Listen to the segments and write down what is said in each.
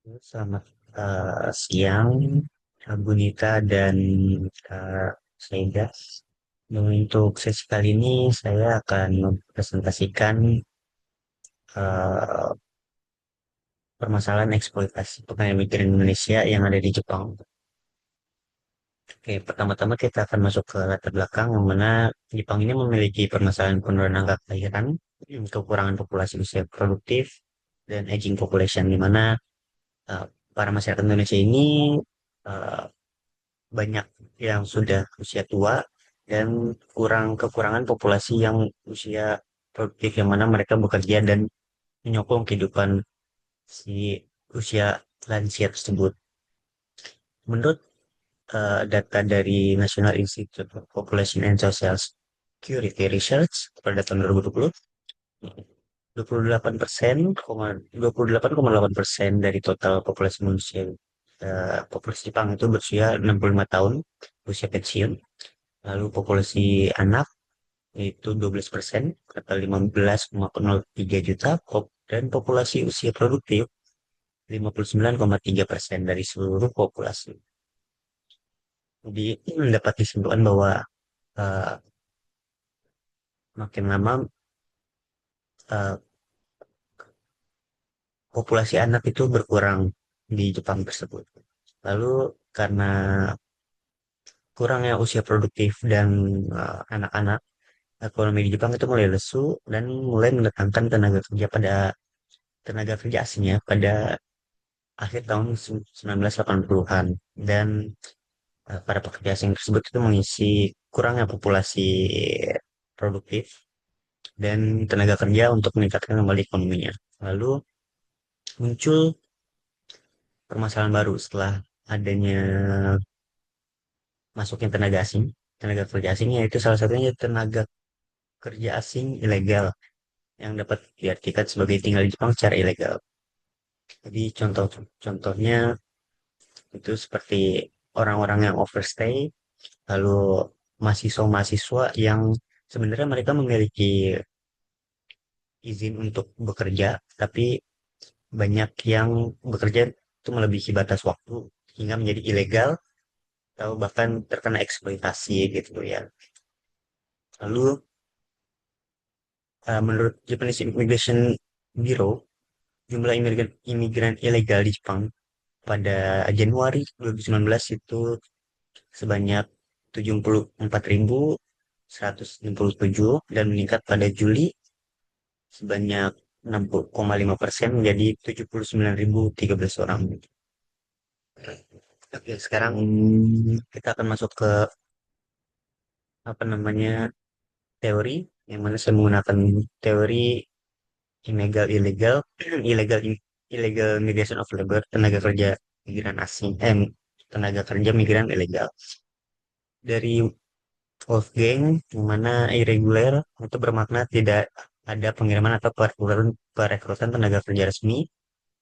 Selamat siang, Bu Nita dan Kak Saida. Untuk sesi kali ini saya akan mempresentasikan eh, permasalahan eksploitasi pemain migran Indonesia yang ada di Jepang. Oke, pertama-tama kita akan masuk ke latar belakang yang mana Jepang ini memiliki permasalahan penurunan angka kelahiran, kekurangan populasi usia produktif, dan aging population, di mana eh, para masyarakat Indonesia ini eh, banyak yang sudah usia tua dan kekurangan populasi yang usia produktif yang mana mereka bekerja dan menyokong kehidupan si usia lansia tersebut. Menurut data dari National Institute of Population and Social Security Research pada tahun 2020, 28,8% dari total populasi manusia populasi Jepang itu berusia 65 tahun, usia pensiun. Lalu populasi anak itu 12% atau 15,03 juta, dan populasi usia produktif 59,3% dari seluruh populasi. Jadi dapat disimpulkan bahwa eh, makin lama eh, populasi anak itu berkurang di Jepang tersebut. Lalu karena kurangnya usia produktif dan anak-anak, ekonomi di Jepang itu mulai lesu dan mulai mendatangkan tenaga kerja asingnya pada akhir tahun 1980-an, dan para pekerja asing tersebut itu mengisi kurangnya populasi produktif dan tenaga kerja untuk meningkatkan kembali ekonominya. Lalu muncul permasalahan baru setelah adanya masuknya tenaga asing, tenaga kerja asing, yaitu salah satunya tenaga kerja asing ilegal yang dapat diartikan sebagai tinggal di Jepang secara ilegal. Jadi contohnya itu seperti orang-orang yang overstay, lalu mahasiswa-mahasiswa yang sebenarnya mereka memiliki izin untuk bekerja, tapi banyak yang bekerja itu melebihi batas waktu hingga menjadi ilegal atau bahkan terkena eksploitasi gitu ya. Lalu menurut Japanese Immigration Bureau, jumlah imigran ilegal di Jepang pada Januari 2019 itu sebanyak 74.167 dan meningkat pada Juli sebanyak 60,5% menjadi 79.013 orang. Oke, sekarang kita akan masuk ke apa namanya teori yang mana saya menggunakan teori illegal illegal illegal illegal migration of labor, tenaga kerja migran asing, tenaga kerja migran ilegal dari Wolfgang, yang mana irregular itu bermakna tidak ada pengiriman atau perekrutan tenaga kerja resmi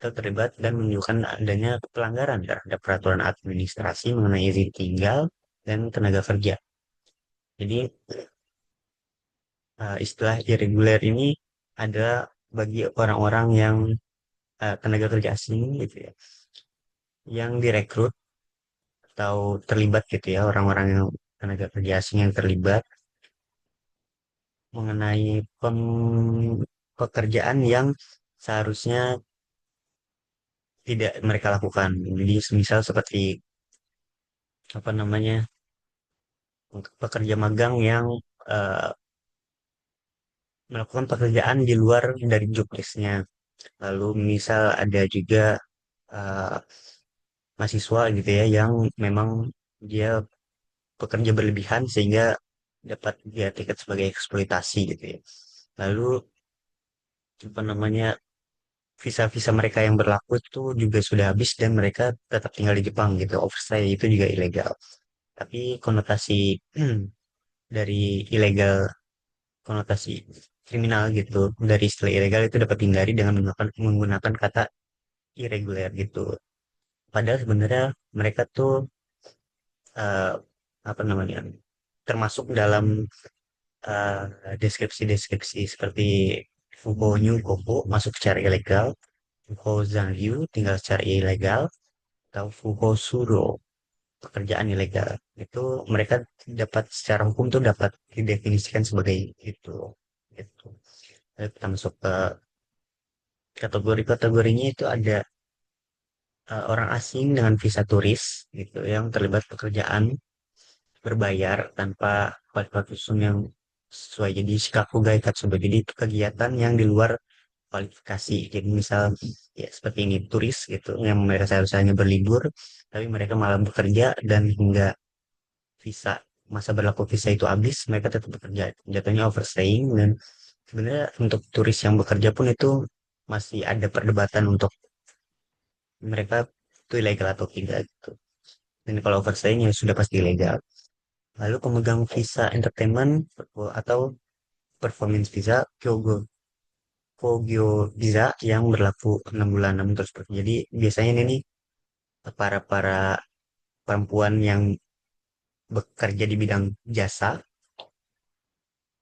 atau terlibat dan menunjukkan adanya pelanggaran terhadap peraturan administrasi mengenai izin tinggal dan tenaga kerja. Jadi istilah irregular ini ada bagi orang-orang yang tenaga kerja asing gitu ya, yang direkrut atau terlibat gitu ya, orang-orang yang tenaga kerja asing yang terlibat mengenai pekerjaan yang seharusnya tidak mereka lakukan. Jadi misal seperti apa namanya, untuk pekerja magang yang eh, melakukan pekerjaan di luar dari job desk-nya. Lalu misal ada juga eh, mahasiswa gitu ya yang memang dia pekerja berlebihan sehingga dapat dia tiket sebagai eksploitasi gitu ya. Lalu apa namanya, visa-visa mereka yang berlaku itu juga sudah habis dan mereka tetap tinggal di Jepang gitu. Overstay itu juga ilegal. Tapi konotasi dari ilegal, konotasi kriminal gitu dari istilah ilegal itu dapat dihindari dengan menggunakan kata irregular gitu. Padahal sebenarnya mereka tuh eh, apa namanya, termasuk dalam deskripsi-deskripsi seperti Fugo New Koko masuk secara ilegal, Fuhozanryu tinggal secara ilegal, atau Fuhosuro pekerjaan ilegal. Itu mereka dapat secara hukum tuh dapat didefinisikan sebagai itu. Itu. Lalu kita masuk ke kategorinya itu ada orang asing dengan visa turis gitu yang terlibat pekerjaan berbayar tanpa kualifikasi yang sesuai. Jadi Shikaku Gaikatsubo. Jadi itu kegiatan yang di luar kualifikasi. Jadi misal ya seperti ini turis gitu yang mereka seharusnya berlibur, tapi mereka malah bekerja dan hingga visa masa berlaku visa itu habis, mereka tetap bekerja. Jatuhnya overstaying dan sebenarnya untuk turis yang bekerja pun itu masih ada perdebatan untuk mereka itu ilegal atau tidak gitu. Dan kalau overstaying ya sudah pasti ilegal. Lalu pemegang visa entertainment atau performance visa Kogyo visa yang berlaku 6 bulan namun terus jadi biasanya ini nih para para perempuan yang bekerja di bidang jasa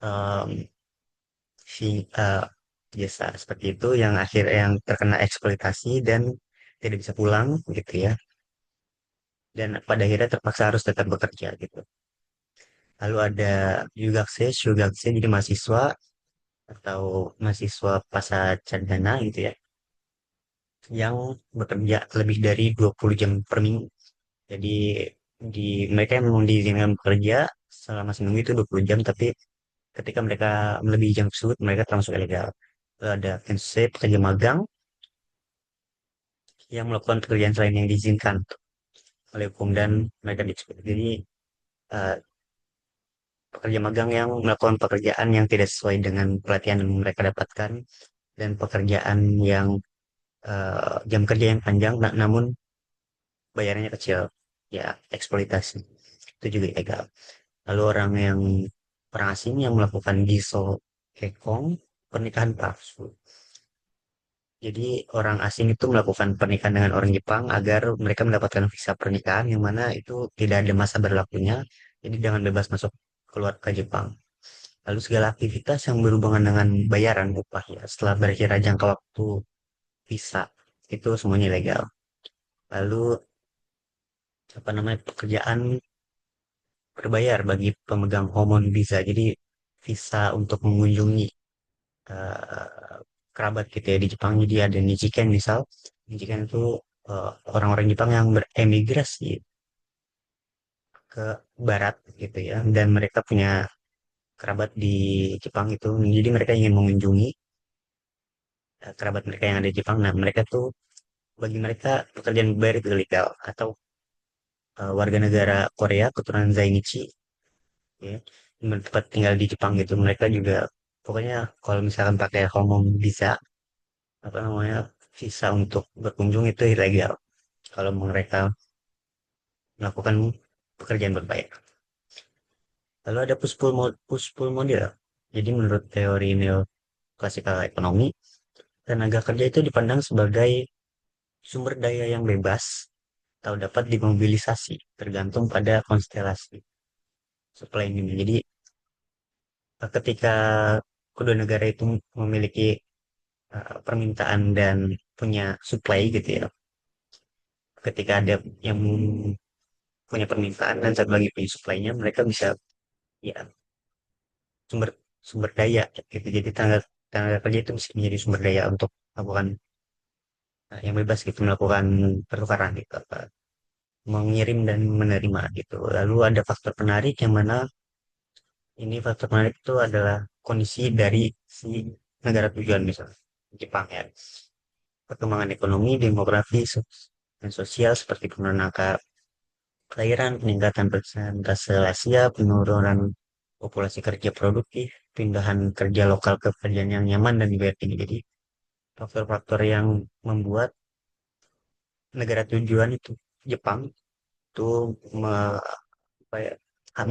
em, si jasa seperti itu yang yang terkena eksploitasi dan tidak bisa pulang gitu ya dan pada akhirnya terpaksa harus tetap bekerja gitu. Lalu ada Yugakse jadi mahasiswa atau mahasiswa pasacadana gitu ya yang bekerja lebih dari 20 jam per minggu. Jadi mereka yang memang diizinkan bekerja selama seminggu itu 20 jam, tapi ketika mereka melebihi jam tersebut, mereka termasuk ilegal. Lalu ada Kensei, pekerja magang yang melakukan pekerjaan selain yang diizinkan oleh hukum dan mereka dicopot. Jadi eh, pekerja magang yang melakukan pekerjaan yang tidak sesuai dengan pelatihan yang mereka dapatkan dan pekerjaan yang jam kerja yang panjang, namun bayarannya kecil, ya eksploitasi. Itu juga ilegal. Lalu orang asing yang melakukan giso kekong, pernikahan palsu. Jadi orang asing itu melakukan pernikahan dengan orang Jepang agar mereka mendapatkan visa pernikahan yang mana itu tidak ada masa berlakunya. Jadi jangan bebas masuk keluar ke Jepang. Lalu segala aktivitas yang berhubungan dengan bayaran upah ya setelah berakhir jangka waktu visa itu semuanya ilegal. Lalu apa namanya pekerjaan berbayar bagi pemegang Homon Visa. Jadi visa untuk mengunjungi kerabat gitu ya di Jepang. Jadi ada Nichiken misal. Nichiken itu orang-orang Jepang yang beremigrasi ke barat gitu ya. Dan mereka punya kerabat di Jepang itu. Jadi mereka ingin mengunjungi kerabat mereka yang ada di Jepang. Nah mereka tuh bagi mereka pekerjaan berbayar itu ilegal. Atau warga negara Korea keturunan Zainichi ya tempat tinggal di Jepang gitu mereka juga pokoknya kalau misalkan pakai Homom visa apa namanya visa untuk berkunjung itu ilegal kalau mereka melakukan pekerjaan berbayar. Lalu ada push pull model. Jadi menurut teori neoklasikal ekonomi, tenaga kerja itu dipandang sebagai sumber daya yang bebas atau dapat dimobilisasi tergantung pada konstelasi supply and demand. Jadi ketika kedua negara itu memiliki permintaan dan punya supply gitu ya. Ketika ada yang punya permintaan dan satu lagi punya supply-nya, mereka bisa ya sumber sumber daya gitu. Jadi tenaga tenaga kerja itu bisa menjadi sumber daya untuk melakukan yang bebas gitu melakukan pertukaran gitu apa mengirim dan menerima gitu. Lalu ada faktor penarik yang mana ini faktor penarik itu adalah kondisi dari si negara tujuan misalnya Jepang ya. Perkembangan ekonomi, demografi, dan sosial seperti penurunan angka kelahiran, peningkatan persentase lansia, penurunan populasi kerja produktif, pindahan kerja lokal ke pekerjaan yang nyaman dan dibayar tinggi. Jadi faktor-faktor yang membuat negara tujuan itu Jepang itu me- apa ya,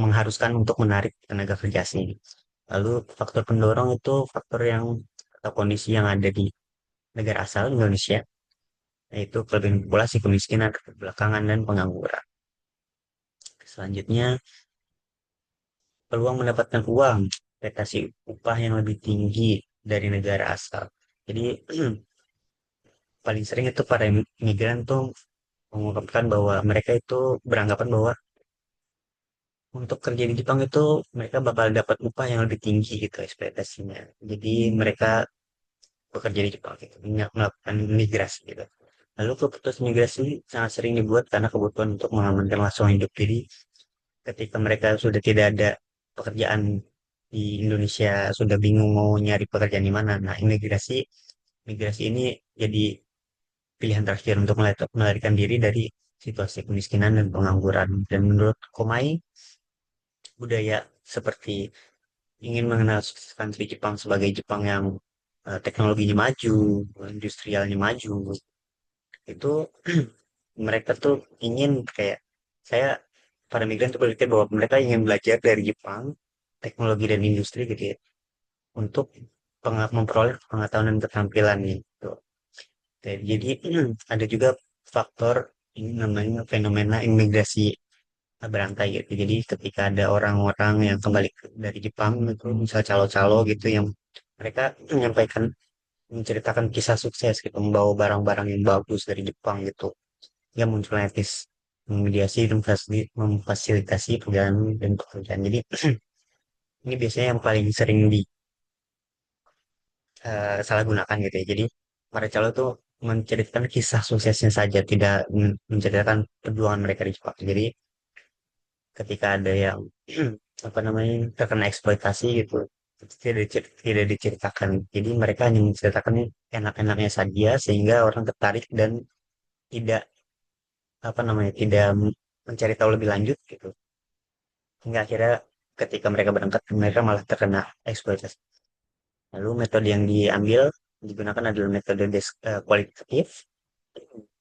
mengharuskan untuk menarik tenaga kerja asing. Lalu faktor pendorong itu faktor yang atau kondisi yang ada di negara asal Indonesia, yaitu kelebihan populasi, kemiskinan, keterbelakangan, dan pengangguran. Selanjutnya, peluang mendapatkan uang, ekspektasi upah yang lebih tinggi dari negara asal. Jadi paling sering itu para migran tuh mengungkapkan bahwa mereka itu beranggapan bahwa untuk kerja di Jepang itu mereka bakal dapat upah yang lebih tinggi gitu ekspektasinya. Jadi mereka bekerja di Jepang gitu, melakukan migrasi gitu. Lalu keputusan migrasi sangat sering dibuat karena kebutuhan untuk mengamankan langsung hidup. Jadi ketika mereka sudah tidak ada pekerjaan di Indonesia, sudah bingung mau nyari pekerjaan di mana, nah migrasi ini jadi pilihan terakhir untuk melarikan diri dari situasi kemiskinan dan pengangguran. Dan menurut Komai, budaya seperti ingin mengenal country Jepang sebagai Jepang yang teknologinya maju, industrialnya maju, itu mereka tuh ingin kayak saya para migran tuh berpikir bahwa mereka ingin belajar dari Jepang teknologi dan industri gitu ya untuk memperoleh pengetahuan dan keterampilan gitu. Jadi ada juga faktor ini namanya fenomena imigrasi berantai gitu. Jadi ketika ada orang-orang yang kembali dari Jepang itu misal calo-calo gitu yang mereka menyampaikan menceritakan kisah sukses gitu membawa barang-barang yang bagus dari Jepang gitu ya muncul etis memediasi dan memfasilitasi perjalanan dan pekerjaan. Jadi ini biasanya yang paling sering salah gunakan gitu ya. Jadi para calo tuh menceritakan kisah suksesnya saja, tidak menceritakan perjuangan mereka di Jepang. Jadi ketika ada yang apa namanya terkena eksploitasi gitu, itu tidak diceritakan. Jadi mereka hanya menceritakan enak-enaknya saja sehingga orang tertarik dan tidak apa namanya tidak mencari tahu lebih lanjut gitu. Hingga akhirnya ketika mereka berangkat mereka malah terkena eksploitasi. Lalu metode yang digunakan adalah metode kualitatif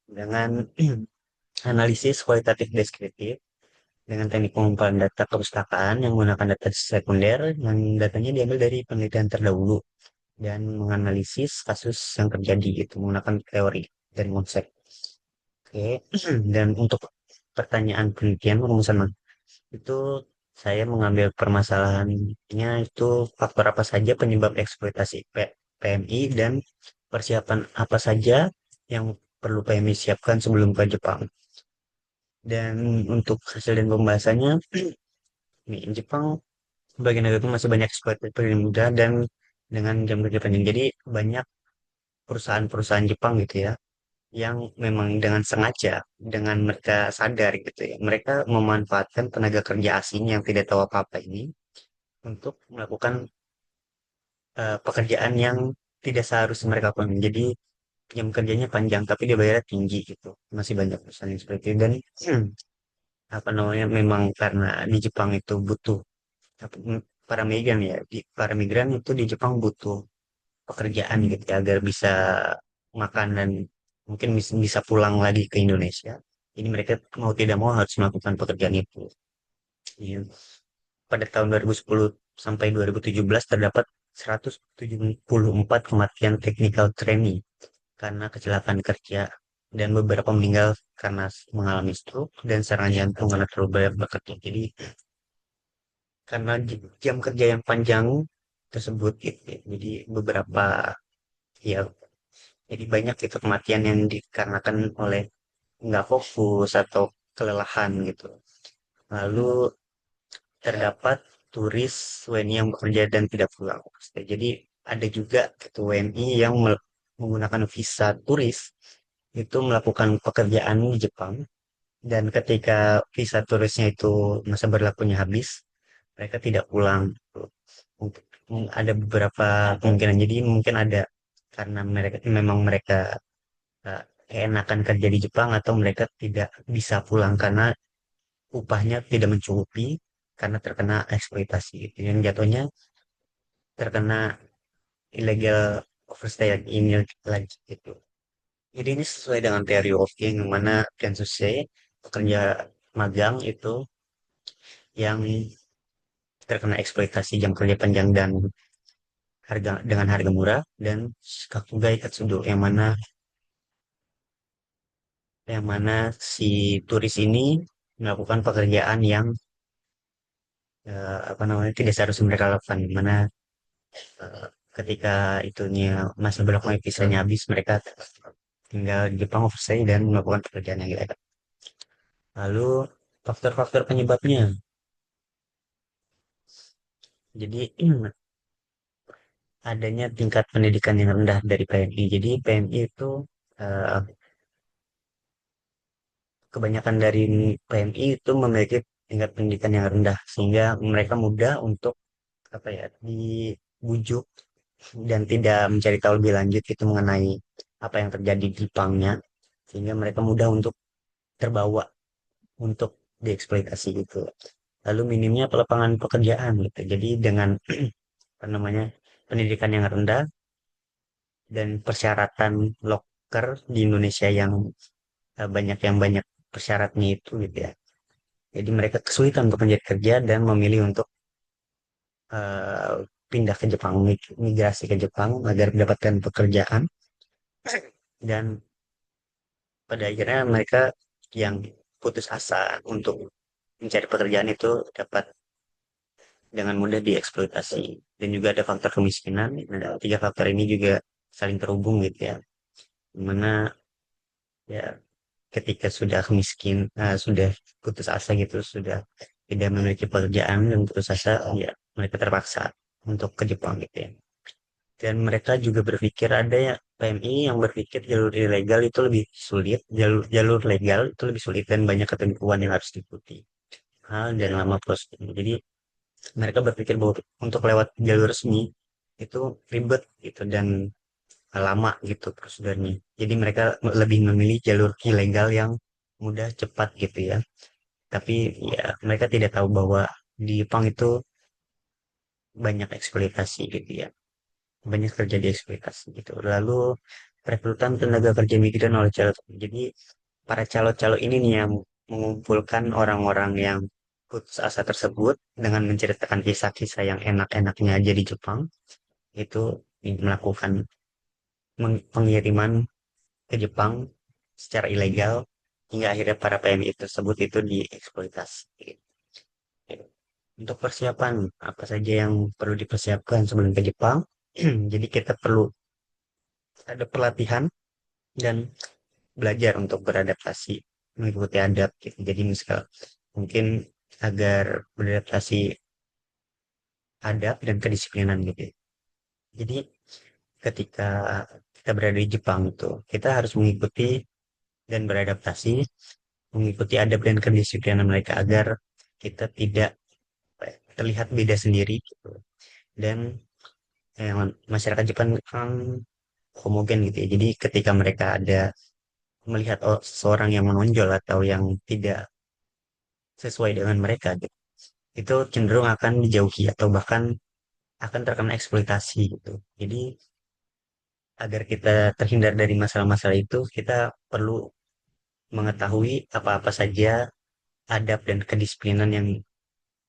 dengan analisis kualitatif deskriptif dengan teknik pengumpulan data perpustakaan yang menggunakan data sekunder yang datanya diambil dari penelitian terdahulu dan menganalisis kasus yang terjadi itu menggunakan teori dan konsep. Oke, dan untuk pertanyaan penelitian rumusan itu saya mengambil permasalahannya itu faktor apa saja penyebab eksploitasi PMI dan persiapan apa saja yang perlu PMI siapkan sebelum ke Jepang. Dan untuk hasil dan pembahasannya, di Jepang sebagai negara itu masih banyak eksploitasi pekerja muda dan dengan jam kerja panjang. Jadi banyak perusahaan-perusahaan Jepang gitu ya, yang memang dengan sengaja, dengan mereka sadar gitu ya, mereka memanfaatkan tenaga kerja asing yang tidak tahu apa-apa ini untuk melakukan pekerjaan yang tidak seharusnya mereka lakukan. Jadi jam kerjanya panjang tapi dia bayarnya tinggi gitu. Masih banyak perusahaan yang seperti itu dan apa namanya memang karena di Jepang itu butuh para migran ya, para migran itu di Jepang butuh pekerjaan gitu ya, agar bisa makan dan mungkin bisa pulang lagi ke Indonesia. Jadi mereka mau tidak mau harus melakukan pekerjaan itu. Iya. Pada tahun 2010 sampai 2017 terdapat 174 kematian technical trainee karena kecelakaan kerja dan beberapa meninggal karena mengalami stroke dan serangan jantung karena terlalu banyak bekerja. Jadi karena jam kerja yang panjang tersebut gitu, ya. Jadi beberapa ya jadi banyak itu kematian yang dikarenakan oleh nggak fokus atau kelelahan gitu. Lalu terdapat turis WNI yang bekerja dan tidak pulang. Jadi ada juga gitu WNI yang menggunakan visa turis itu melakukan pekerjaan di Jepang dan ketika visa turisnya itu masa berlakunya habis, mereka tidak pulang. Mungkin ada beberapa kemungkinan. Jadi mungkin ada karena mereka keenakan kerja di Jepang atau mereka tidak bisa pulang karena upahnya tidak mencukupi karena terkena eksploitasi gitu. Yang jatuhnya terkena illegal overstay ini lagi gitu. Jadi ini sesuai dengan teori Wolfgang yang mana Kensuke pekerja magang itu yang terkena eksploitasi jam kerja panjang dan harga murah dan Kakugai Katsudo yang mana si turis ini melakukan pekerjaan yang apa namanya tidak seharusnya mereka lakukan mana ketika itunya masa berlakunya visanya habis mereka tinggal di Jepang overstay dan melakukan pekerjaan yang ilegal. Lalu faktor-faktor penyebabnya. Jadi adanya tingkat pendidikan yang rendah dari PMI. Jadi PMI itu eh, kebanyakan dari PMI itu memiliki tingkat pendidikan yang rendah sehingga mereka mudah untuk apa ya dibujuk dan tidak mencari tahu lebih lanjut itu mengenai apa yang terjadi di Jepangnya sehingga mereka mudah untuk terbawa untuk dieksploitasi gitu. Lalu minimnya pelapangan pekerjaan gitu. Jadi dengan apa namanya pendidikan yang rendah dan persyaratan loker di Indonesia yang banyak persyaratnya itu gitu ya. Jadi mereka kesulitan untuk mencari kerja dan memilih untuk eh, pindah ke Jepang, migrasi ke Jepang agar mendapatkan pekerjaan dan pada akhirnya mereka yang putus asa untuk mencari pekerjaan itu dapat dengan mudah dieksploitasi dan juga ada faktor kemiskinan. Nah, tiga faktor ini juga saling terhubung gitu ya. Dimana ya ketika sudah miskin, sudah putus asa gitu, sudah tidak memiliki pekerjaan dan putus asa, ya mereka terpaksa untuk ke Jepang gitu ya. Dan mereka juga berpikir ada ya PMI yang berpikir jalur ilegal itu lebih sulit, jalur jalur legal itu lebih sulit dan banyak ketentuan yang harus diikuti. Hal dan lama prosedurnya. Jadi mereka berpikir bahwa untuk lewat jalur resmi itu ribet gitu dan lama gitu prosedurnya. Jadi mereka lebih memilih jalur ilegal yang mudah cepat gitu ya. Tapi ya mereka tidak tahu bahwa di Jepang itu banyak eksploitasi gitu ya. Banyak terjadi eksploitasi gitu. Lalu rekrutan tenaga kerja migran oleh calo. Jadi para calo-calo ini nih yang mengumpulkan orang-orang yang putus asa tersebut dengan menceritakan kisah-kisah yang enak-enaknya aja di Jepang itu melakukan pengiriman ke Jepang secara ilegal hingga akhirnya para PMI tersebut itu dieksploitasi. Untuk persiapan, apa saja yang perlu dipersiapkan sebelum ke Jepang? Jadi kita perlu ada pelatihan dan belajar untuk beradaptasi mengikuti adat gitu. Jadi misal mungkin agar beradaptasi adat dan kedisiplinan gitu. Jadi ketika kita berada di Jepang itu kita harus mengikuti dan beradaptasi mengikuti adab dan kedisiplinan mereka agar kita tidak terlihat beda sendiri gitu. Dan masyarakat Jepang kan homogen gitu ya. Jadi ketika mereka ada melihat seseorang yang menonjol atau yang tidak sesuai dengan mereka gitu, itu cenderung akan dijauhi atau bahkan akan terkena eksploitasi gitu. Jadi agar kita terhindar dari masalah-masalah itu, kita perlu mengetahui apa-apa saja adab dan kedisiplinan yang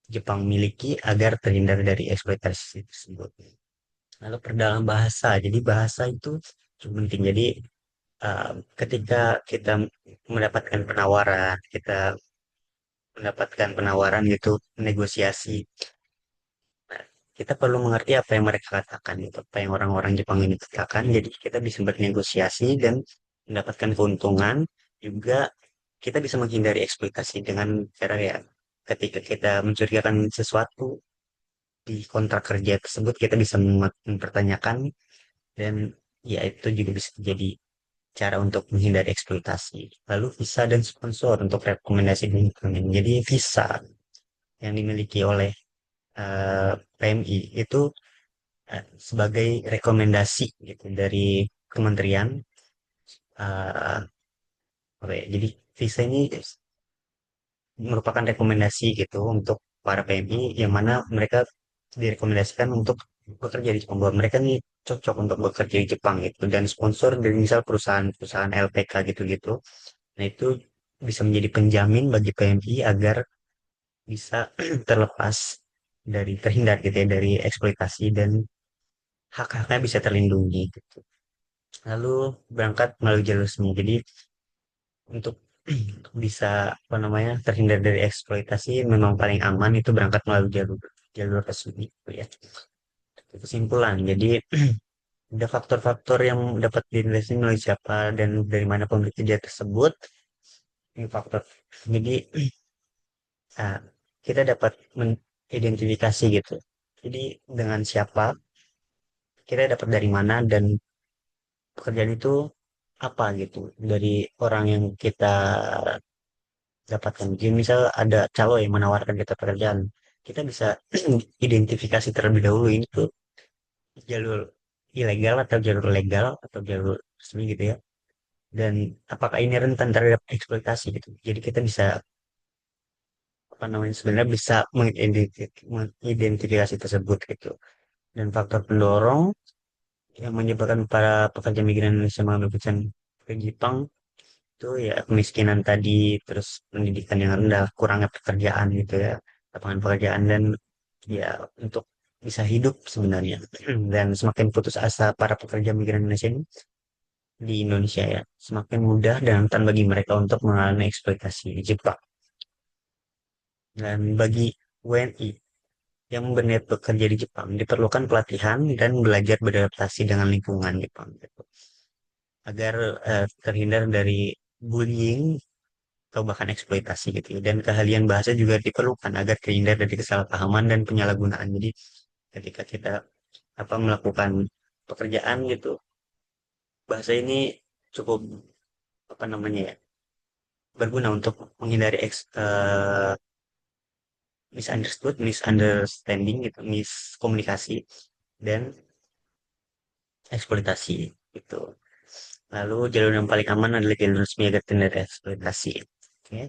Jepang miliki agar terhindar dari eksploitasi tersebut. Lalu perdalam bahasa. Jadi bahasa itu cukup penting. Jadi ketika kita mendapatkan penawaran, kita mendapatkan penawaran gitu, negosiasi. Nah, kita perlu mengerti apa yang mereka katakan, gitu, apa yang orang-orang Jepang ini katakan. Jadi kita bisa bernegosiasi dan mendapatkan keuntungan. Juga kita bisa menghindari eksploitasi dengan cara ya, ketika kita mencurigakan sesuatu di kontrak kerja tersebut, kita bisa mempertanyakan dan ya itu juga bisa jadi cara untuk menghindari eksploitasi. Lalu visa dan sponsor untuk rekomendasi dan lingkungan. Jadi visa yang dimiliki oleh PMI itu sebagai rekomendasi gitu dari kementerian. eh, apa ya, jadi visa ini merupakan rekomendasi gitu untuk para PMI yang mana mereka direkomendasikan untuk bekerja di Jepang bahwa mereka nih cocok untuk bekerja di Jepang gitu dan sponsor dari misal perusahaan-perusahaan LPK gitu-gitu. Nah, itu bisa menjadi penjamin bagi PMI agar bisa terlepas dari terhindar gitu ya dari eksploitasi dan hak-haknya bisa terlindungi gitu. Lalu berangkat melalui jalur resmi. Jadi untuk bisa apa namanya terhindar dari eksploitasi memang paling aman itu berangkat melalui jalur jalur resmi gitu ya. Kesimpulan. Jadi ada faktor-faktor yang dapat dinilai melalui siapa dan dari mana pemberi kerja tersebut. Ini faktor. Jadi nah, kita dapat mengidentifikasi gitu. Jadi dengan siapa, kita dapat dari mana dan pekerjaan itu apa gitu dari orang yang kita dapatkan. Jadi misal ada calo yang menawarkan kita pekerjaan, kita bisa identifikasi terlebih dahulu ini tuh jalur ilegal atau jalur legal atau jalur resmi gitu ya. Dan apakah ini rentan terhadap eksploitasi gitu. Jadi kita bisa apa namanya sebenarnya bisa mengidentifikasi tersebut gitu. Dan faktor pendorong yang menyebabkan para pekerja migran Indonesia mengambil pekerjaan ke Jepang itu ya kemiskinan tadi, terus pendidikan yang rendah, kurangnya pekerjaan gitu ya, lapangan pekerjaan dan ya untuk bisa hidup sebenarnya. Dan semakin putus asa para pekerja migran Indonesia ini di Indonesia ya, semakin mudah dan rentan bagi mereka untuk mengalami eksploitasi di Jepang. Dan bagi WNI yang berniat bekerja di Jepang diperlukan pelatihan dan belajar beradaptasi dengan lingkungan Jepang gitu. Agar terhindar dari bullying atau bahkan eksploitasi gitu ya. Dan keahlian bahasa juga diperlukan agar terhindar dari kesalahpahaman dan penyalahgunaan. Jadi ketika kita apa melakukan pekerjaan gitu, bahasa ini cukup apa namanya ya berguna untuk menghindari misunderstanding gitu, miskomunikasi dan eksploitasi gitu. Lalu jalur yang paling aman adalah jalur resmi agar tidak ada eksploitasi. Oke.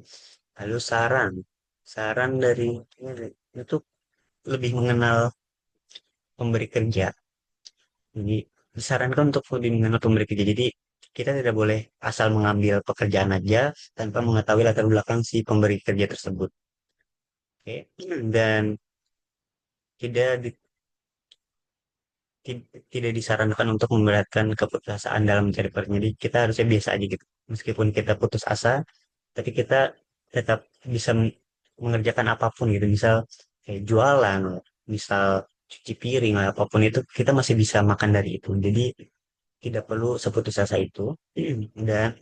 Lalu saran, saran dari ini itu lebih mengenal pemberi kerja. Jadi disarankan untuk lebih mengenal pemberi kerja. Jadi kita tidak boleh asal mengambil pekerjaan aja tanpa mengetahui latar belakang si pemberi kerja tersebut. Oke. Dan tidak di- tidak disarankan untuk memberatkan keputusasaan dalam mencari pekerjaan. Jadi kita harusnya biasa aja gitu. Meskipun kita putus asa, tapi kita tetap bisa mengerjakan apapun gitu. Misal kayak jualan, misal cuci piring lah, apapun itu kita masih bisa makan dari itu. Jadi tidak perlu seputus asa itu dan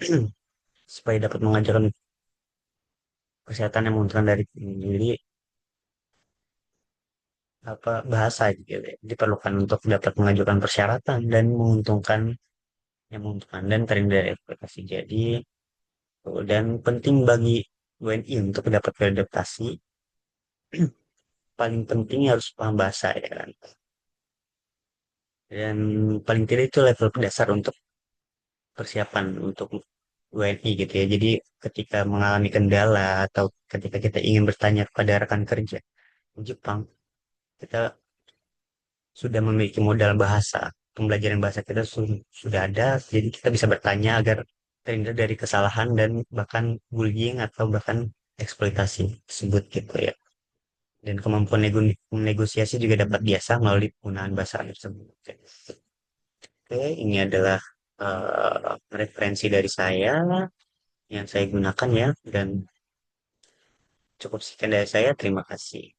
supaya dapat mengajarkan kesehatan yang menguntungkan dari ini. Jadi apa bahasa gitu ya, diperlukan untuk dapat mengajukan persyaratan dan menguntungkan yang menguntungkan dan terhindar dari eksploitasi. Jadi dan penting bagi WNI untuk dapat beradaptasi paling penting harus paham bahasa ya kan. Dan paling tidak itu level dasar untuk persiapan untuk WNI gitu ya. Jadi ketika mengalami kendala atau ketika kita ingin bertanya kepada rekan kerja di Jepang, kita sudah memiliki modal bahasa. Pembelajaran bahasa kita sudah ada, jadi kita bisa bertanya agar terhindar dari kesalahan dan bahkan bullying atau bahkan eksploitasi tersebut gitu ya. Dan kemampuan negosiasi juga dapat biasa melalui penggunaan bahasa tersebut. Oke, ini adalah referensi dari saya yang saya gunakan ya, dan cukup sekian dari saya. Terima kasih.